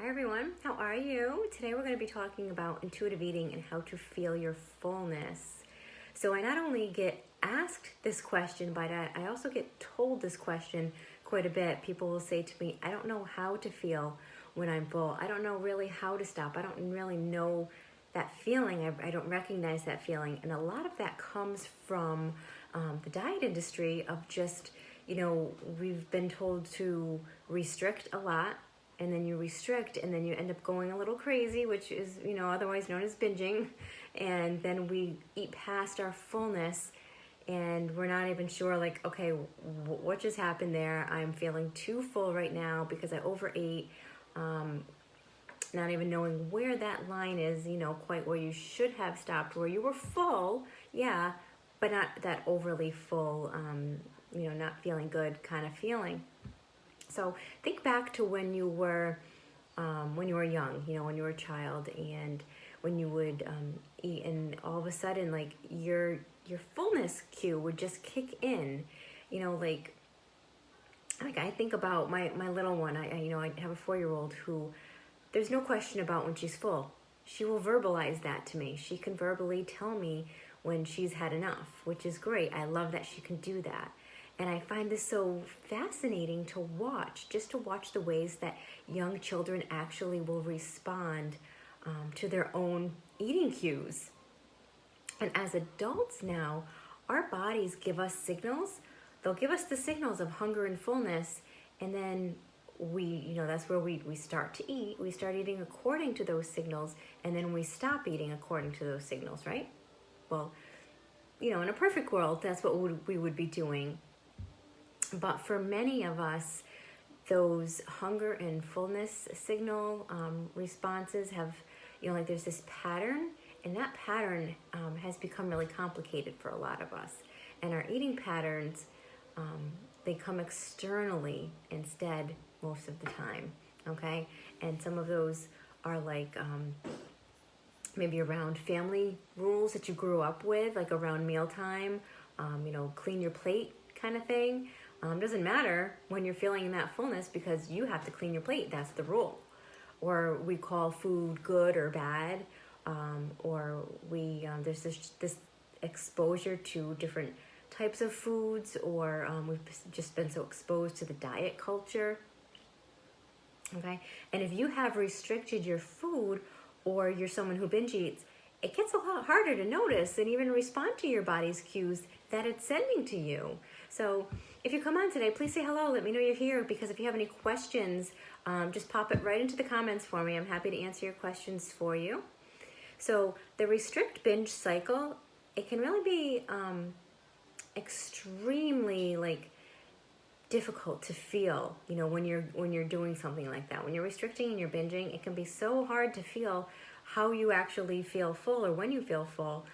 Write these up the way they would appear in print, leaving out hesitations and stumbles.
Hi everyone, how are you? Today we're going to be talking about intuitive eating and how to feel your fullness. So I not only get asked this question, but I also get told this question quite a bit. People will say to me, I don't know how to feel when I'm full. I don't know really how to stop. I don't really know that feeling. I don't recognize that feeling. And a lot of that comes from the diet industry of just, we've been told to restrict a lot, and then you restrict, and then you end up going a little crazy, which is, otherwise known as binging. And then we eat past our fullness, and we're not even sure, okay, what just happened there? I'm feeling too full right now because I overate. Not even knowing where that line is, quite where you should have stopped, where you were full, yeah, but not that overly full, not feeling good kind of feeling. So think back to when you were young, when you were a child, and when you would eat, and all of a sudden, your fullness cue would just kick in. I think about my little one. I have a 4-year-old who, there's no question about when she's full. She will verbalize that to me. She can verbally tell me when she's had enough, which is great. I love that she can do that. And I find this so fascinating to watch, just to watch the ways that young children actually will respond to their own eating cues. And as adults now, our bodies give us signals. They'll give us the signals of hunger and fullness, and then that's where we start to eat. We start eating according to those signals, and then we stop eating according to those signals, right? Well, in a perfect world, that's what we would be doing. But for many of us, those hunger and fullness signal responses have, there's this pattern, and that pattern has become really complicated for a lot of us. And our eating patterns, they come externally instead most of the time, okay? And some of those are maybe around family rules that you grew up with, like around mealtime, clean your plate kind of thing. Doesn't matter when you're feeling that fullness because you have to clean your plate. That's the rule. Or we call food good or bad, or there's this exposure to different types of foods, or we've just been so exposed to the diet culture. Okay, and if you have restricted your food, or you're someone who binge eats, it gets a lot harder to notice and even respond to your body's cues that it's sending to you. So if you come on today, please say hello. Let me know you're here, because if you have any questions, just pop it right into the comments for me. I'm happy to answer your questions for you. So the restrict binge cycle, it can really be extremely difficult to feel, when you're doing something like that. When you're restricting and you're binging, it can be so hard to feel how you actually feel full, or when you feel full,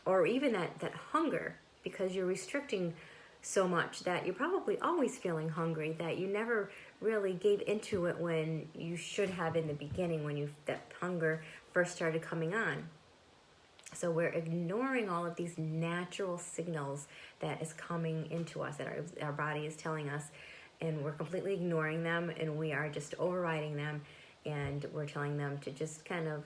or even that hunger, because you're restricting so much that you're probably always feeling hungry, that you never really gave into it when you should have in the beginning, when that hunger first started coming on. So we're ignoring all of these natural signals that is coming into us, that our body is telling us, and we're completely ignoring them, and we are just overriding them, and we're telling them to just kind of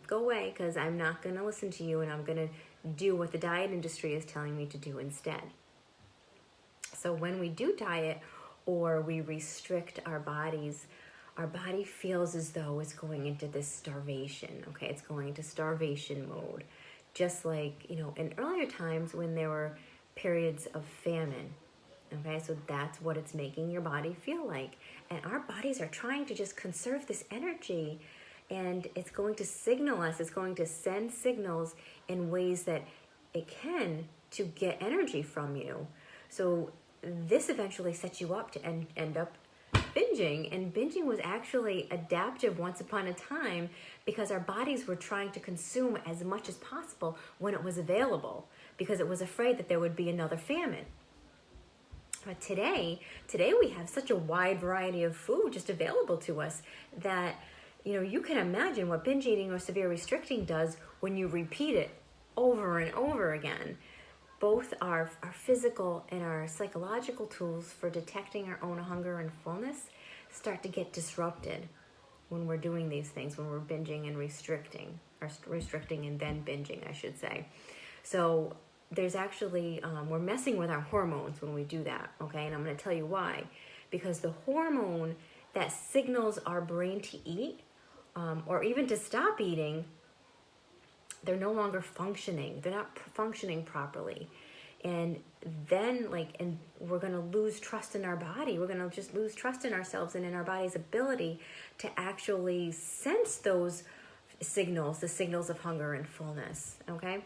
go away, because I'm not going to listen to you, and I'm going to do what the diet industry is telling me to do instead. So when we do diet or we restrict our bodies, our body feels as though it's going into this starvation, okay? It's going into starvation mode. Just like, in earlier times when there were periods of famine, okay? So that's what it's making your body feel like. And our bodies are trying to just conserve this energy, and it's going to signal us, it's going to send signals in ways that it can to get energy from you. So this eventually sets you up to end up binging. And binging was actually adaptive once upon a time, because our bodies were trying to consume as much as possible when it was available, because it was afraid that there would be another famine. But today we have such a wide variety of food just available to us that, you can imagine what binge eating or severe restricting does when you repeat it over and over again. Both our physical and our psychological tools for detecting our own hunger and fullness start to get disrupted. when we're doing these things, when we're binging and restricting, or restricting and then binging, I should say. So there's actually, we're messing with our hormones when we do that, okay? And I'm going to tell you why. Because the hormone that signals our brain to eat, or even to stop eating, they're no longer functioning. They're not functioning properly. And then, and we're going to lose trust in our body. We're going to just lose trust in ourselves and in our body's ability to actually sense those signals, the signals of hunger and fullness, okay?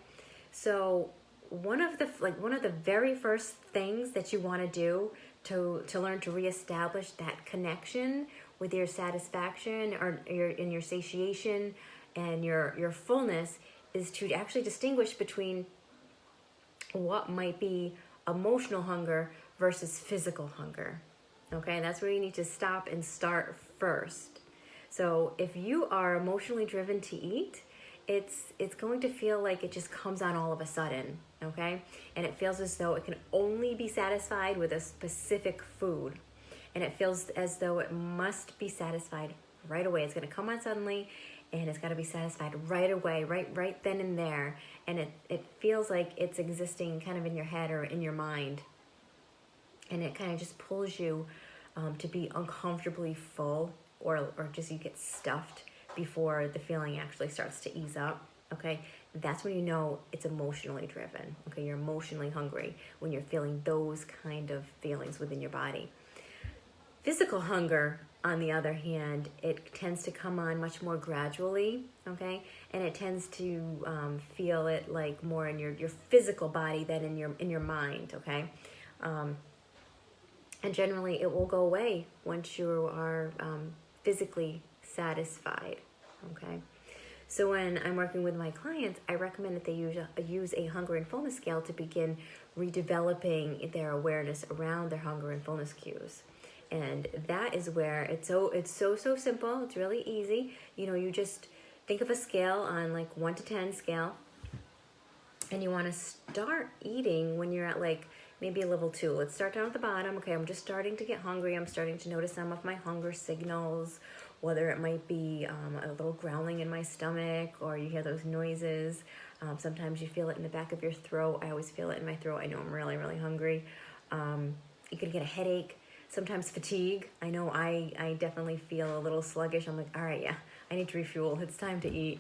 So one of the very first things that you want to do to learn to reestablish that connection with your satisfaction or your satiation and your fullness is to actually distinguish between what might be emotional hunger versus physical hunger. Okay, that's where you need to stop and start first. So if you are emotionally driven to eat, it's going to feel like it just comes on all of a sudden, okay? And it feels as though it can only be satisfied with a specific food. And it feels as though it must be satisfied right away. It's going to come on suddenly, and it's got to be satisfied right away, right then and there. And it feels like it's existing kind of in your head or in your mind. And it kind of just pulls you to be uncomfortably full, or just you get stuffed before the feeling actually starts to ease up, okay? That's when you know it's emotionally driven, okay? You're emotionally hungry when you're feeling those kind of feelings within your body. Physical hunger, on the other hand, it tends to come on much more gradually, okay? And it tends to feel it like more in your physical body than in your mind, okay? And generally, it will go away once you are physically satisfied, okay? So when I'm working with my clients, I recommend that they use a hunger and fullness scale to begin redeveloping their awareness around their hunger and fullness cues. And that is where it's so simple. It's really easy. You know, you just think of a scale on 1 to 10 scale, and you want to start eating when you're at maybe a level 2. Let's start down at the bottom. Okay, I'm just starting to get hungry. I'm starting to notice some of my hunger signals, whether it might be a little growling in my stomach, or you hear those noises. Sometimes you feel it in the back of your throat. I always feel it in my throat. I know I'm really, really hungry. You can get a headache. Sometimes fatigue. I know I definitely feel a little sluggish. I'm like, all right, yeah, I need to refuel. It's time to eat.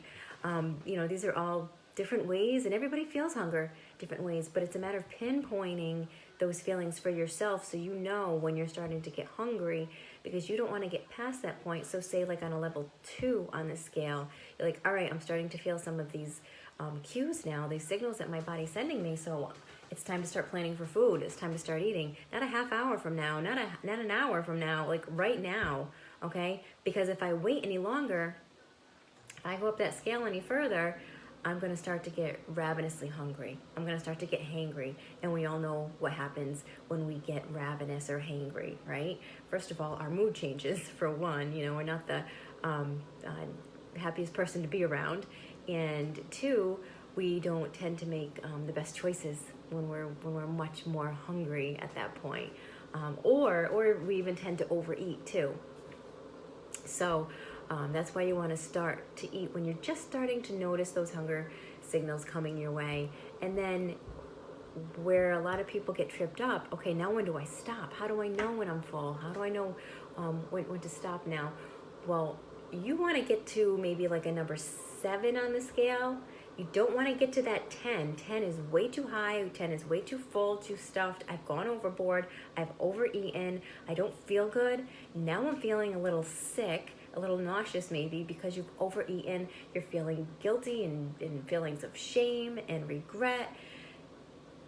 These are all different ways, and everybody feels hunger different ways, but it's a matter of pinpointing those feelings for yourself so you know when you're starting to get hungry, because you don't want to get past that point. So say on a level 2 on the scale, you're like, all right, I'm starting to feel some of these cues now, these signals that my body's sending me, so it's time to start planning for food. It's time to start eating. Not a half hour from now, not an hour from now, right now, okay? Because if I wait any longer, if I go up that scale any further, I'm going to start to get ravenously hungry. I'm going to start to get hangry. And we all know what happens when we get ravenous or hangry, right? First of all, our mood changes, for one. We're not the happiest person to be around. And 2, we don't tend to make the best choices when we're much more hungry at that point. Or we even tend to overeat too. So that's why you want to start to eat when you're just starting to notice those hunger signals coming your way. And then where a lot of people get tripped up, okay, now when do I stop? How do I know when I'm full? How do I know when to stop now? Well, you want to get to maybe a number 7 on the scale. You don't want to get to that 10. 10 is way too high. 10 is way too full, too stuffed. I've gone overboard. I've overeaten. I don't feel good. Now I'm feeling a little sick, a little nauseous maybe, because you've overeaten. You're feeling guilty and feelings of shame and regret.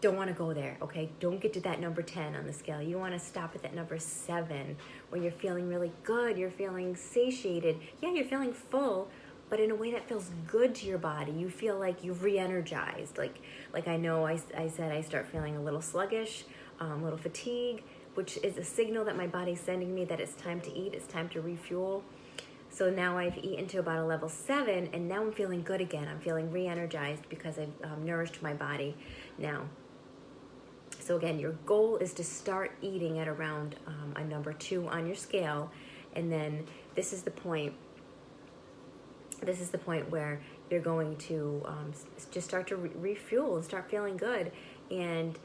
Don't want to go there, okay? Don't get to that number 10 on the scale. You want to stop at that number 7 where you're feeling really good. You're feeling satiated. Yeah, you're feeling full, but in a way that feels good to your body. You feel like you've re-energized. Like I know I said I start feeling a little sluggish, a little fatigue, which is a signal that my body's sending me that it's time to eat, it's time to refuel. So now I've eaten to about a level 7, and now I'm feeling good again. I'm feeling re-energized because I've nourished my body now. So again, your goal is to start eating at around a number 2 on your scale, and then this is the point this is the point where you're going to just start to refuel and start feeling good. And,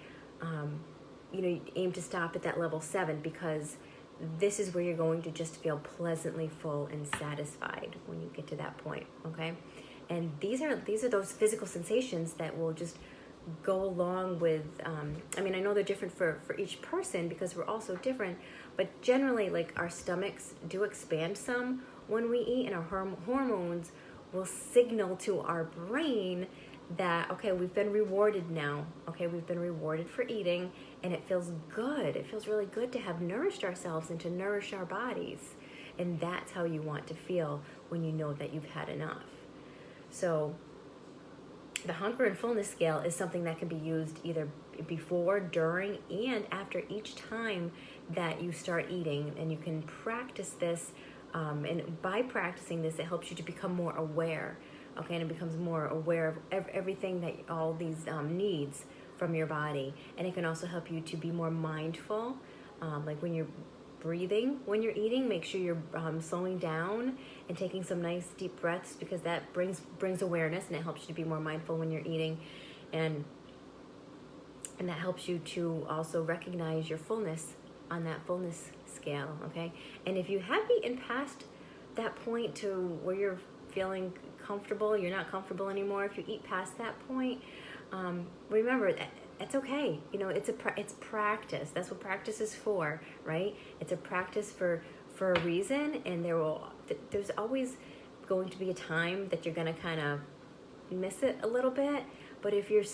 you aim to stop at that level 7, because this is where you're going to just feel pleasantly full and satisfied when you get to that point, okay? And these are those physical sensations that will just go along with, I know they're different for each person because we're all so different, but generally, like, our stomachs do expand some when we eat, and our hormones will signal to our brain that, okay, we've been rewarded now. Okay, we've been rewarded for eating, and it feels good. It feels really good to have nourished ourselves and to nourish our bodies. And that's how you want to feel when you know that you've had enough. So the hunger and fullness scale is something that can be used either before, during, and after each time that you start eating. And you can practice this, and by practicing this, it helps you to become more aware. Okay, and it becomes more aware of everything that all these needs from your body. And it can also help you to be more mindful, like when you're breathing, when you're eating, make sure you're slowing down and taking some nice deep breaths, because that brings awareness, and it helps you to be more mindful when you're eating, and that helps you to also recognize your fullness on that fullness scale. Okay, and if you have eaten past that point to where you're feeling comfortable, you're not comfortable anymore, if you eat past that point, remember that it's okay. It's practice. That's what practice is for, right? It's a practice for a reason, and there's always going to be a time that you're going to kind of miss it a little bit. But if you're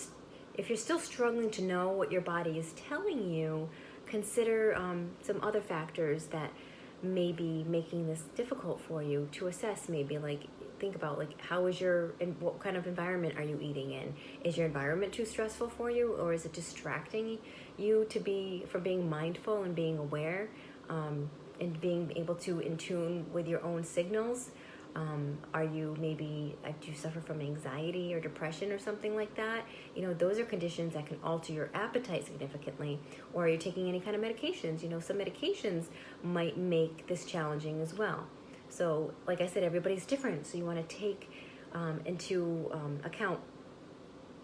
still struggling to know what your body is telling you, consider some other factors that may be making this difficult for you to assess. Maybe, like, think about, like, what kind of environment are you eating in? Is your environment too stressful for you, or is it distracting you from being mindful and being aware, and being able to in tune with your own signals? Do you suffer from anxiety or depression or something like that? Those are conditions that can alter your appetite significantly. Or are you taking any kind of medications? Some medications might make this challenging as well. So, like I said, everybody's different. So you want to take into account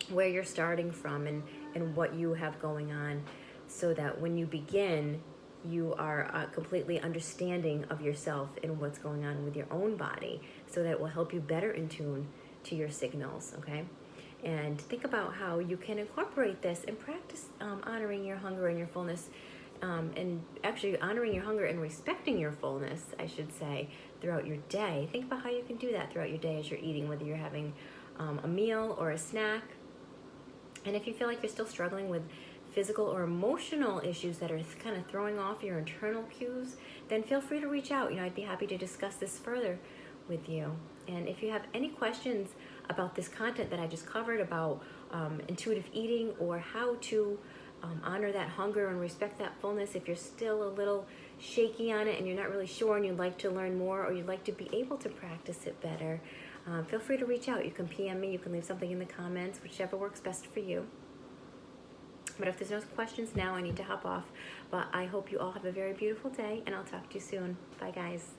where you're starting from and what you have going on, so that when you begin, you are completely understanding of yourself and what's going on with your own body, so that it will help you better in tune to your signals, okay? And think about how you can incorporate this and practice honoring your hunger and your fullness, and actually honoring your hunger and respecting your fullness, I should say, throughout your day. Think about how you can do that throughout your day as you're eating, whether you're having a meal or a snack. And if you feel like you're still struggling with physical or emotional issues that are kind of throwing off your internal cues, then feel free to reach out. I'd be happy to discuss this further with you. And if you have any questions about this content that I just covered about intuitive eating, or how to honor that hunger and respect that fullness, if you're still a little shaky on it and you're not really sure and you'd like to learn more, or you'd like to be able to practice it better, feel free to reach out. You can PM me, you can leave something in the comments, whichever works best for you. But if there's no questions now, I need to hop off. But I hope you all have a very beautiful day, and I'll talk to you soon. Bye, guys.